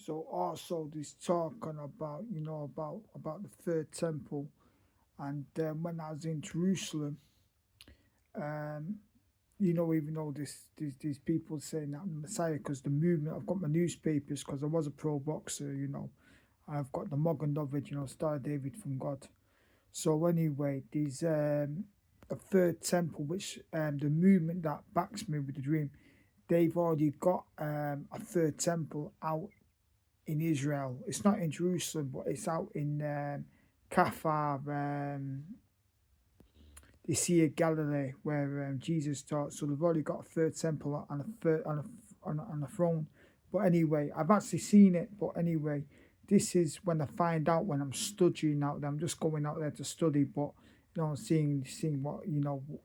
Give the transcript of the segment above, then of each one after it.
So also this talking about, about the third temple, and when I was in Jerusalem, um, even though these people saying that the Messiah, because the movement, I've got my newspapers because I was a pro boxer, I've got the Magen David, Star David from God. So anyway, these a third temple, which the movement that backs me with the dream, they've already got a third temple out in Israel. It's not in Jerusalem, but it's out in Kafar, the Sea of Galilee, where Jesus taught. So they've already got a third temple on a third on a throne. But anyway, I've actually seen it. But anyway, this is when I find out when I'm studying out there. I'm just going out there to study, but seeing what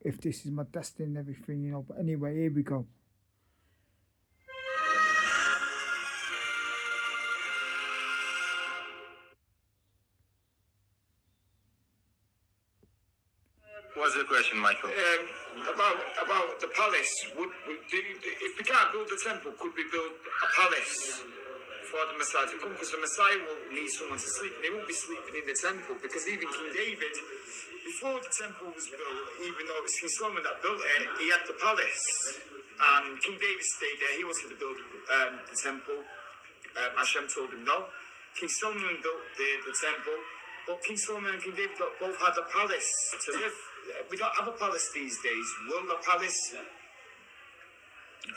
if this is my destiny and everything, But anyway, here we go. What's the question, Michael? About the palace. If we can't build the temple, could we build a palace for the Messiah to come? Because the Messiah will need someone to sleep, and he won't be sleeping in the temple. Because even King David, before the temple was built, even though it was King Solomon that built it, he had the palace. And King David stayed there. He wanted to build the temple. Hashem told him no. King Solomon built the temple, but King Solomon and King David both had a palace to live. We don't have a palace these days. Will a palace?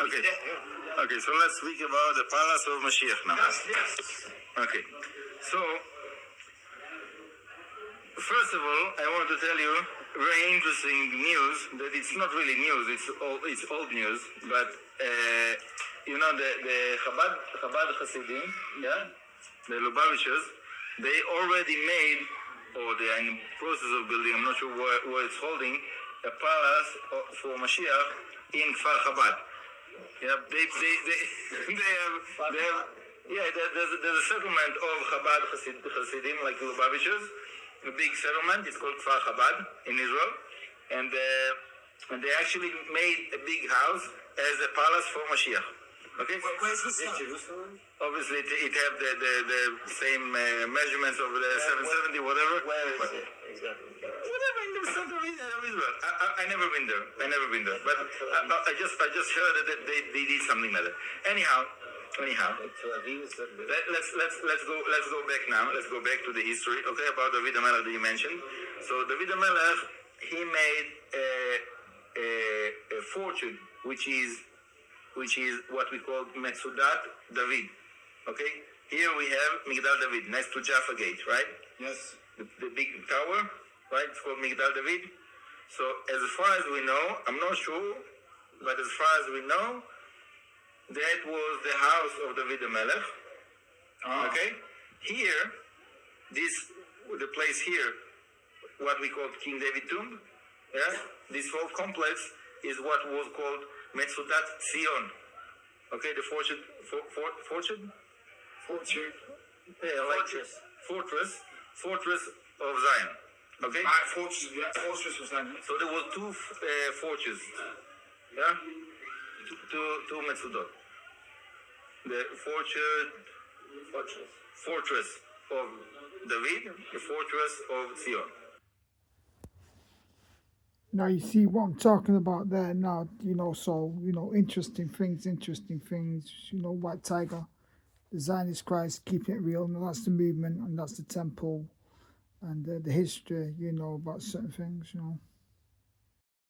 Okay. Okay, so let's speak about the palace of Mashiach now. Yes. Okay. So, first of all, I want to tell you very interesting news that it's not really news, it's old news, but the Chabad Hasidim, the Lubavitchers, they already made, or they are in the process of building, I'm not sure where it's holding, a palace for Mashiach in Kfar Chabad. Yeah, there's a settlement of Chabad Hasidim, like the Lubavitchers, a big settlement. It's called Kfar Chabad in Israel, and they actually made a big house as a palace for Mashiach. Okay. Where's this? Jerusalem. Obviously, it have the same measurements of the 770, whatever. Where is it exactly? Whatever, in the center of Israel. I never been there. But I just heard that they did something like that. Anyhow. Let's go back now. Let's go back to the history. Okay, about David HaMelech that you mentioned. So David HaMelech, he made a fortune, which is what we call Metzudat David. Okay? Here we have Migdal David, next to Jaffa Gate, right? Yes. The big tower, right? It's called Migdal David. So as far as we know, I'm not sure, but as far as we know, that was the house of David HaMelech. Okay? Here, the place here, what we call King David Tomb, this whole complex is what was called Metzudat Zion. Okay, the fortune? Yeah, like fortress of Zion. Okay? Fortress of Zion. So there were two fortresses. Two Metzudot. The fortress of David, the fortress of Zion. Now you see what I'm talking about there now, so, interesting things, White Tiger, the Zionist Christ, keeping it real, and that's the movement, and that's the temple, and the history, about certain things,